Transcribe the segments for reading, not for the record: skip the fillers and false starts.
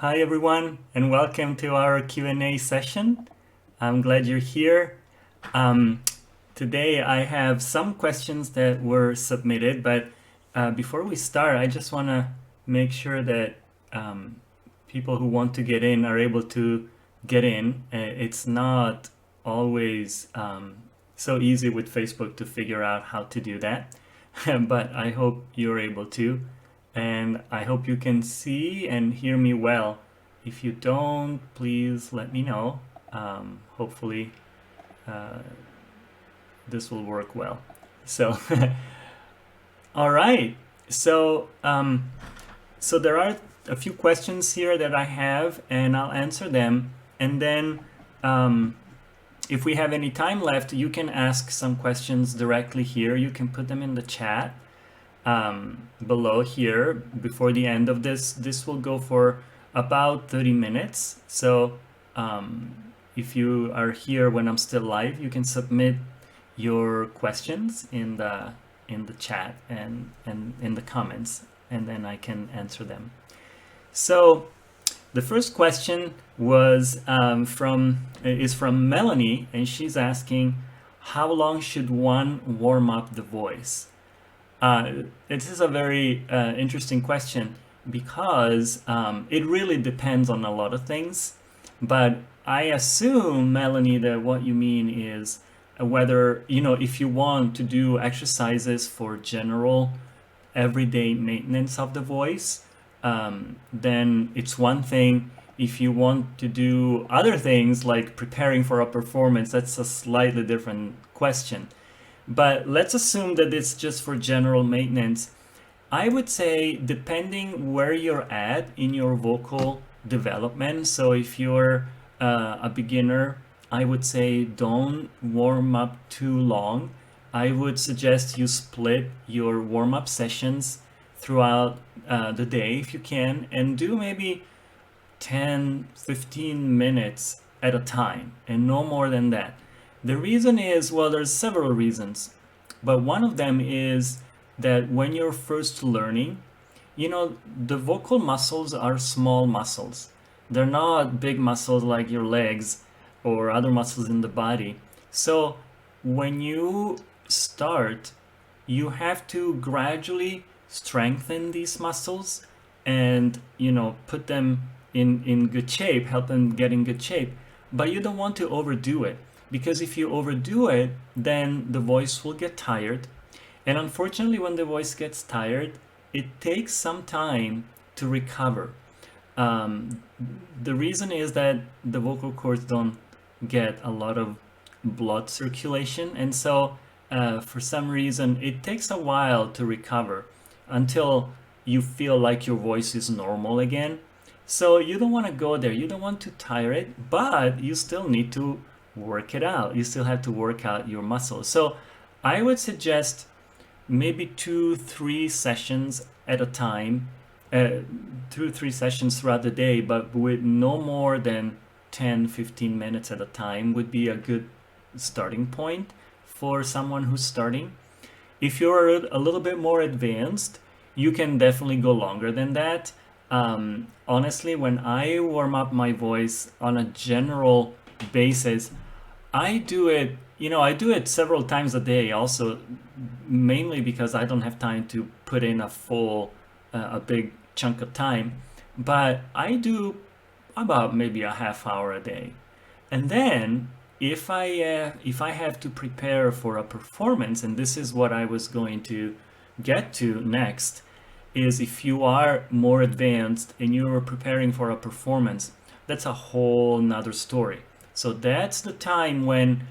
Hi everyone, and welcome to our Q&A session. I'm glad you're here. Um, Today I have some questions that were submitted, but before we start, I just want to make sure that people who want to get in are able to get in. It's not always so easy with Facebook to figure out how to do that, but I hope you're able to, and I hope you can see and hear me well. If you don't, please let me know. Hopefully, this will work well. So, all right. So, so there are a few questions here that I have, and I'll answer them. And then, if we have any time left, you can ask some questions directly here. You can put them in the chat below here before the end of this. This will go for about 30 minutes. So if you are here when I'm still live, you can submit your questions in the chat and in the comments, and then I can answer them. So the first question was from Melanie, and she's asking, how long should one warm up the voice? This is a very interesting question because it really depends on a lot of things. But I assume, Melanie, that what you mean is whether, if you want to do exercises for general everyday maintenance of the voice, then it's one thing. If you want to do other things like preparing for a performance, that's a slightly different question. But let's assume that it's just for general maintenance. I would say, depending where you're at in your vocal development, so if you're a beginner, I would say don't warm up too long. I would suggest you split your warm-up sessions throughout the day if you can, and do maybe 10-15 minutes at a time, and no more than that. The reason is, well, there's several reasons, but one of them is that when you're first learning, the vocal muscles are small muscles. They're not big muscles like your legs or other muscles in the body. So when you start, you have to gradually strengthen these muscles and, put them in good shape, help them get in good shape. But you don't want to overdo it, because if you overdo it, then the voice will get tired. And unfortunately, when the voice gets tired, it takes some time to recover. The reason is that the vocal cords don't get a lot of blood circulation, and so for some reason it takes a while to recover until you feel like your voice is normal again. So you don't want to go there, you don't want to tire it, but you still need to work it out. You still have to work out your muscles. So I would suggest maybe 2-3 sessions at a time, 2-3 sessions throughout the day, but with no more than 10-15 minutes at a time would be a good starting point for someone who's starting. If you're a little bit more advanced, you can definitely go longer than that. Honestly, when I warm up my voice on a general basis, I do it several times a day also, mainly because I don't have time to put in a big chunk of time. But I do about maybe a half hour a day. And then if I have to prepare for a performance, and this is what I was going to get to next, is if you are more advanced and you're preparing for a performance, that's a whole nother story. So that's the time when,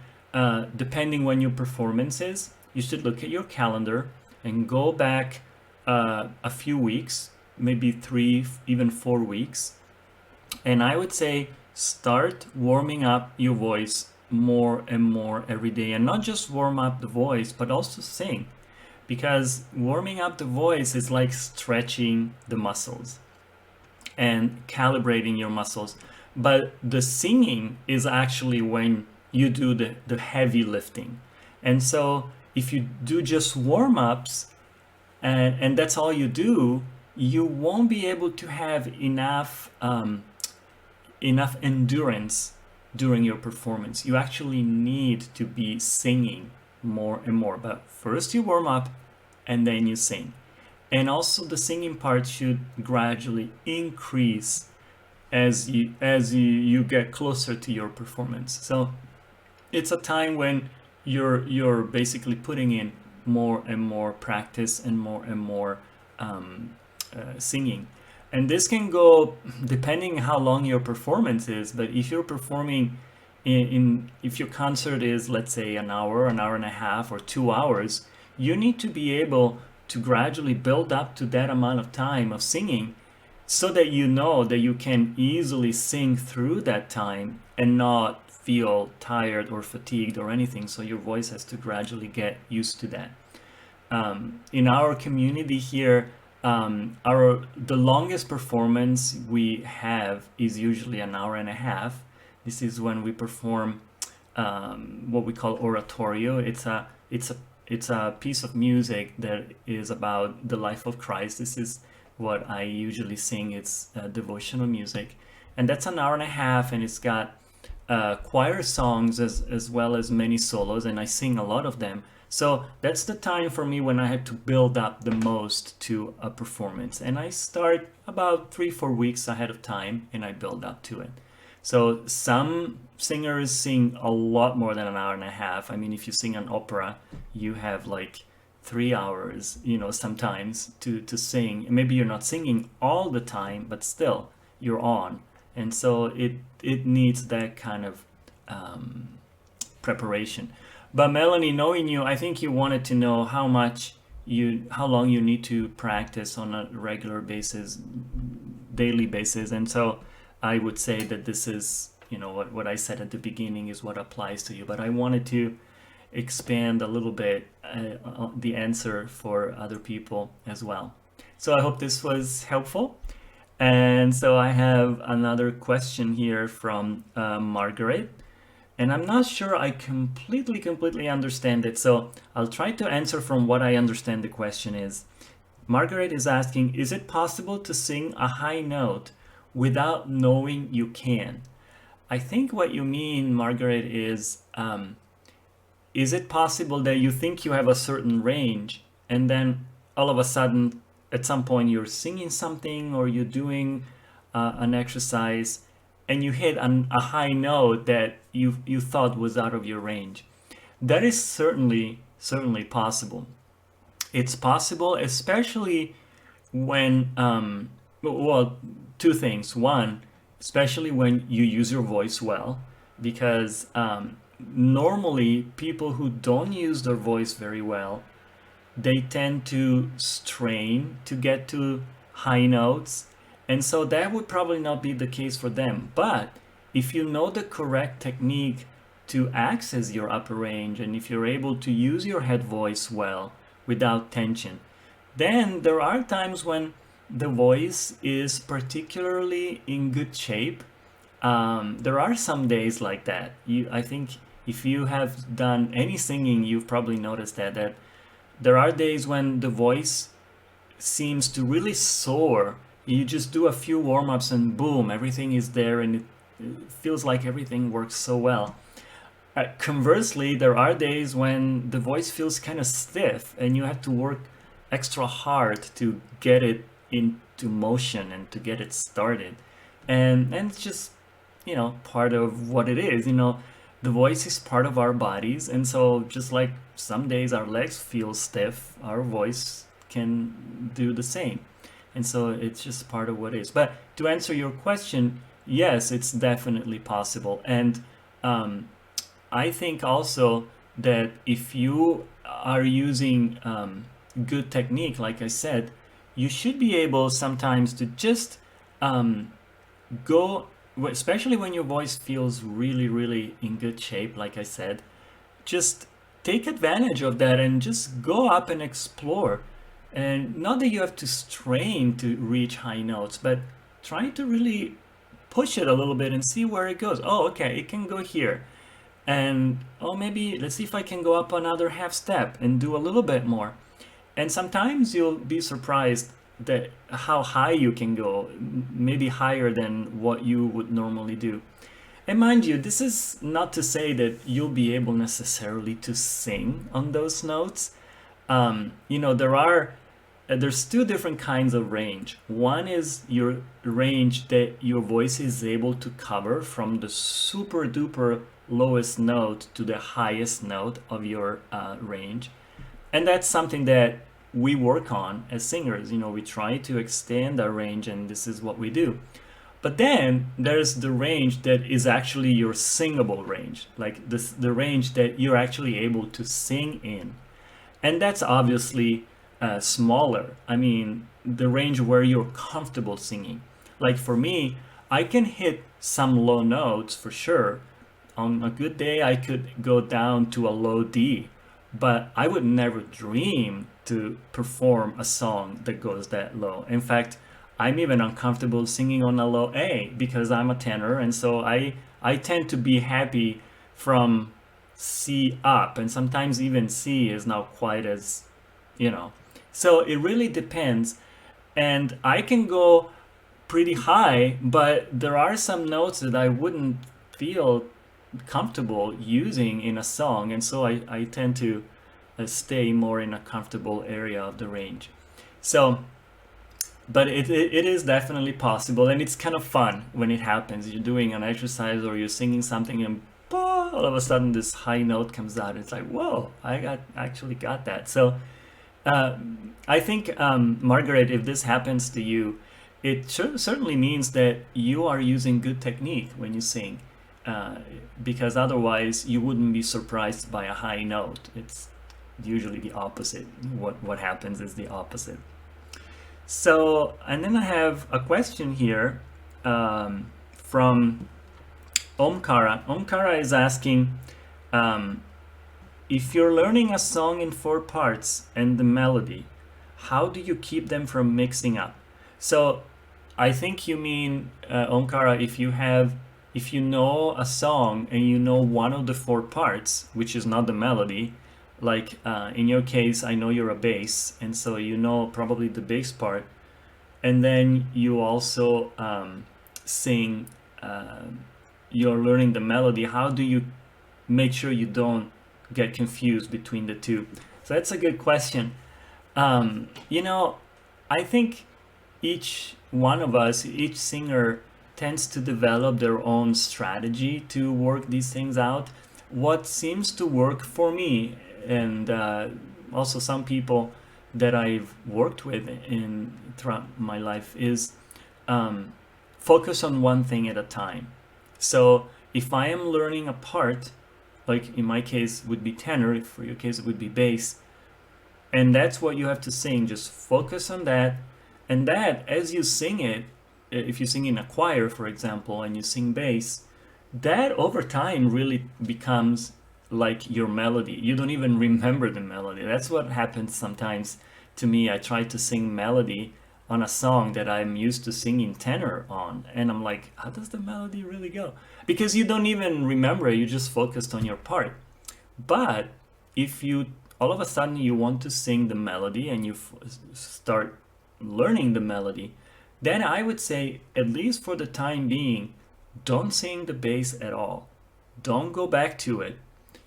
depending when your performance is, you should look at your calendar and go back a few weeks, maybe 3, even 4 weeks. And I would say start warming up your voice more and more every day, and not just warm up the voice, but also sing. Because warming up the voice is like stretching the muscles and calibrating your muscles. But the singing is actually when you do the heavy lifting. And so if you do just warm ups and that's all you do, you won't be able to have enough endurance during your performance. You actually need to be singing more and more. But first you warm up and then you sing. And also the singing part should gradually increase as you get closer to your performance. So it's a time when you're basically putting in more and more practice and more singing. And this can go depending how long your performance is. But if you're performing if your concert is, let's say, an hour and a half, or 2 hours, you need to be able to gradually build up to that amount of time of singing, so that you know that you can easily sing through that time and not feel tired or fatigued or anything. So your voice has to gradually get used to that. In our community here, the longest performance we have is usually an hour and a half. This is when we perform what we call oratorio. It's a piece of music that is about the life of Christ. This is what I usually sing. It's devotional music, and that's an hour and a half, and it's got choir songs as well as many solos, and I sing a lot of them. So that's the time for me when I have to build up the most to a performance, and I start about 3-4 weeks ahead of time, and I build up to it. So some singers sing a lot more than an hour and a half. I mean, if you sing an opera, you have like 3 hours, sometimes to sing. Maybe you're not singing all the time, but still you're on. And so it needs that kind of preparation. But Melanie, knowing you, I think you wanted to know how long you need to practice on a regular basis, daily basis. And so I would say that this is, what I said at the beginning is what applies to you. But I wanted to expand a little bit the answer for other people as well. So I hope this was helpful. And so I have another question here from Margaret. And I'm not sure I completely understand it. So I'll try to answer from what I understand the question is. Margaret is asking, is it possible to sing a high note without knowing you can? I think what you mean, Margaret, is it possible that you think you have a certain range, and then all of a sudden, at some point, you're singing something or you're doing an exercise, and you hit a high note that you thought was out of your range? That is certainly possible. It's possible, especially when well, two things. One, especially when you use your voice well, because normally people who don't use their voice very well, they tend to strain to get to high notes, and so that would probably not be the case for them. But if you know the correct technique to access your upper range, and if you're able to use your head voice well without tension, then there are times when the voice is particularly in good shape. There are some days like that. I think if you have done any singing, you've probably noticed that there are days when the voice seems to really soar. You just do a few warm-ups and boom, everything is there, and it feels like everything works so well. Conversely, there are days when the voice feels kind of stiff and you have to work extra hard to get it into motion and to get it started. And it's just, part of what it is. The voice is part of our bodies, and so just like some days our legs feel stiff, our voice can do the same. And so it's just part of what it is. But to answer your question, yes, it's definitely possible. And I think also that if you are using good technique, like I said, you should be able sometimes to just go, especially when your voice feels really in good shape, like I said, just take advantage of that and just go up and explore. And not that you have to strain to reach high notes, but try to really push it a little bit and see where it goes. Oh, okay, it can go here. And maybe let's see if I can go up another half step and do a little bit more. And sometimes you'll be surprised that how high you can go, maybe higher than what you would normally do. And mind you, this is not to say that you'll be able necessarily to sing on those notes. There's two different kinds of range. One is your range that your voice is able to cover from the super duper lowest note to the highest note of your range. And that's something that we work on as singers. We try to extend our range, and this is what we do. But then there's the range that is actually your singable range, like the range that you're actually able to sing in. And that's obviously smaller. I mean, the range where you're comfortable singing. Like for me, I can hit some low notes for sure. On a good day, I could go down to a low D, but I would never dream to perform a song that goes that low. In fact, I'm even uncomfortable singing on a low A because I'm a tenor, and so I tend to be happy from C up, and sometimes even C is not quite as, you know. So it really depends, and I can go pretty high, but there are some notes that I wouldn't feel comfortable using in a song, and so I tend to stay more in a comfortable area of the range. So, but it is definitely possible, and it's kind of fun when it happens. You're doing an exercise or you're singing something, and all of a sudden this high note comes out. It's like, whoa, actually got that. So uh, I think, Margaret, if this happens to you, it certainly means that you are using good technique when you sing, uh, because otherwise you wouldn't be surprised by a high note. It's usually the opposite. What happens is the opposite. So, and then I have a question here from Omkara. Omkara is asking, um, if you're learning a song in four parts and the melody, how do you keep them from mixing up? So I think you mean, Omkara, if you know a song and you know one of the four parts, which is not the melody, like in your case, I know you're a bass, and so you know probably the bass part, and then you also sing, you're learning the melody. How do you make sure you don't get confused between the two? So that's a good question. You know, I think each one of us, each singer tends to develop their own strategy to work these things out. What seems to work for me, and also some people that I've worked with in throughout my life, is focus on one thing at a time. So if I am learning a part, like in my case would be tenor, for your case it would be bass, and that's what you have to sing, just focus on that. And that, as you sing it, if you sing in a choir, for example, and you sing bass, that over time really becomes like your melody. You don't even remember the melody. That's what happens sometimes to me. I try to sing melody on a song that I'm used to singing tenor on, and I'm like, how does the melody really go? Because you don't even remember, you just focused on your part. But if you all of a sudden you want to sing the melody and you start learning the melody, then I would say, at least for the time being, don't sing the bass at all. Don't go back to it.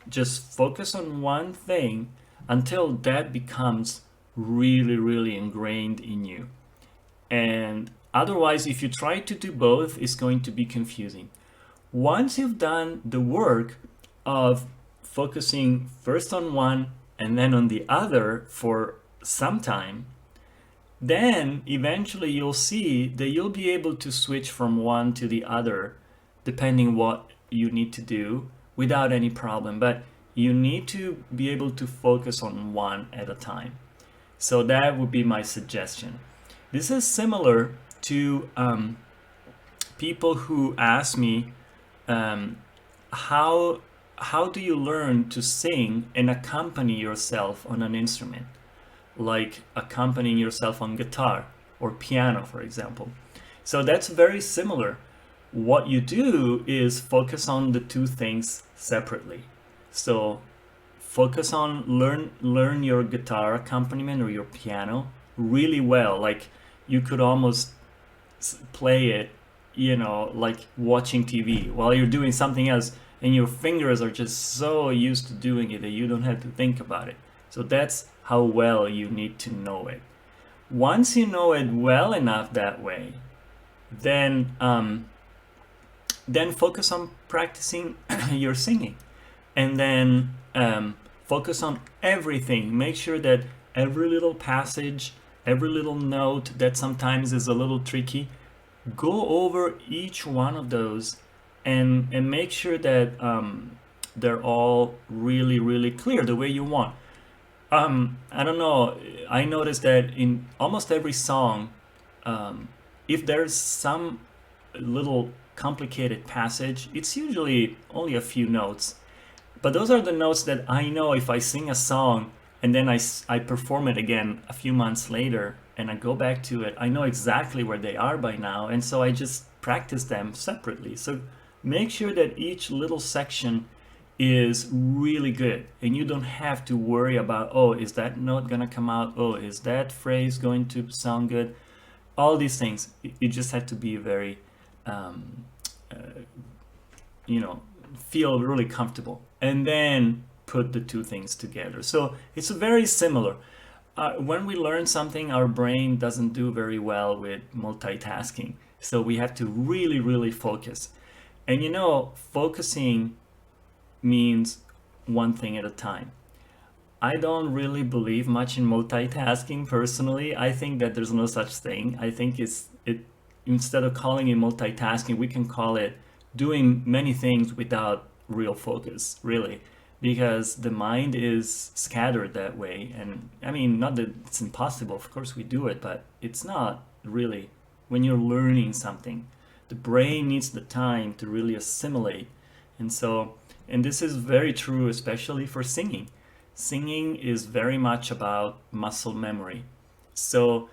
Just focus on one thing until that becomes really, really ingrained in you. And otherwise, if you try to do both, it's going to be confusing. Once you've done the work of focusing first on one and then on the other for some time, then eventually you'll see that you'll be able to switch from one to the other depending what you need to do without any problem. But you need to be able to focus on one at a time. So that would be my suggestion. This is similar to people who ask me, how do you learn to sing and accompany yourself on an instrument, like accompanying yourself on guitar or piano, for example. So that's very similar. What you do is focus on the two things separately. So focus on learn your guitar accompaniment or your piano really well. Like you could almost play it, you know, like watching TV while you're doing something else, and your fingers are just so used to doing it that you don't have to think about it. So that's how well you need to know it. Once you know it well enough that way, then focus on practicing your singing, and then focus on everything. Make sure that every little passage, every little note that sometimes is a little tricky, go over each one of those, and make sure that they're all really, really clear the way you want. I don't know. I noticed that in almost every song, if there's some little complicated passage, it's usually only a few notes. But those are the notes that I know if I sing a song and then I perform it again a few months later and I go back to it, I know exactly where they are by now. And so I just practice them separately. So make sure that each little section is really good, and you don't have to worry about, oh, is that note gonna come out? Oh, is that phrase going to sound good? All these things, you just have to be very, you know, feel really comfortable, and then put the two things together. So it's very similar. When we learn something, our brain doesn't do very well with multitasking. So we have to really, really focus. And you know, focusing means one thing at a time. I don't really believe much in multitasking personally. I think that there's no such thing. I think instead of calling it multitasking, we can call it doing many things without real focus, really, because the mind is scattered that way. And I mean, not that it's impossible, of course we do it, but it's not really. When you're learning something, the brain needs the time to really assimilate. And this is very true, especially for singing. Singing is very much about muscle memory. So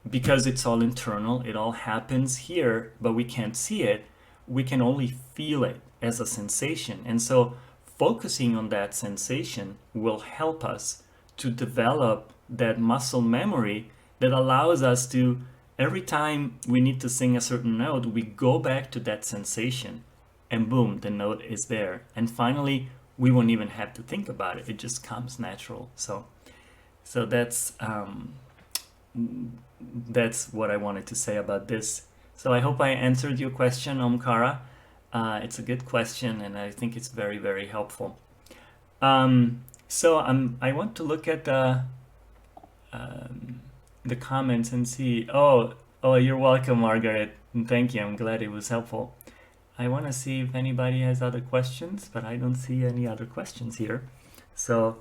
because it's all internal, it all happens here, but we can't see it. We can only feel it as a sensation. And so focusing on that sensation will help us to develop that muscle memory that allows us to, every time we need to sing a certain note, we go back to that sensation, and boom, the note is there. And finally, we won't even have to think about it. It just comes natural. So that's what I wanted to say about this. So I hope I answered your question, Omkara. It's a good question, and I think it's very, very helpful. I want to look at the comments and see. Oh, you're welcome, Margaret. Thank you. I'm glad it was helpful. I want to see if anybody has other questions, but I don't see any other questions here. So,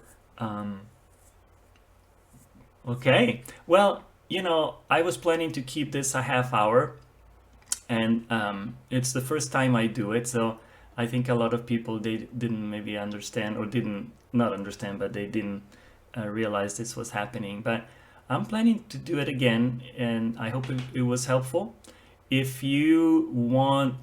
okay. Well, you know, I was planning to keep this a half hour, and it's the first time I do it, so I think a lot of people, they didn't maybe understand, or didn't not understand, but they didn't realize this was happening. But I'm planning to do it again, and I hope it was helpful. If you want,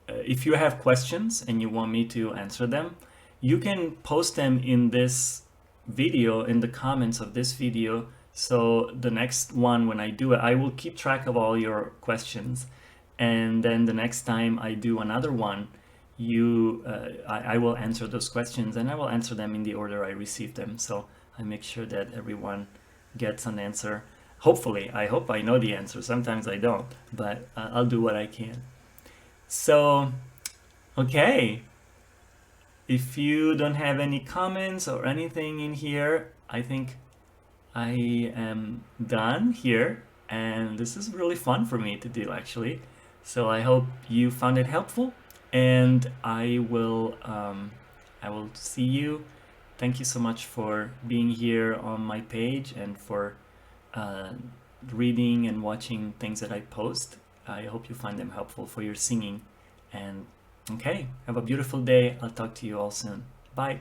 if you have questions and you want me to answer them, you can post them in this video, in the comments of this video. So the next one, when I do it, I will keep track of all your questions. And then the next time I do another one, I will answer those questions, and I will answer them in the order I received them. So I make sure that everyone gets an answer. Hopefully, I hope I know the answer. Sometimes I don't, but I'll do what I can. So, okay. If you don't have any comments or anything in here, I think I am done here. And this is really fun for me to do, actually. So I hope you found it helpful, and I will see you. Thank you so much for being here on my page and for reading and watching things that I post. I hope you find them helpful for your singing. And okay, have a beautiful day. I'll talk to you all soon. Bye.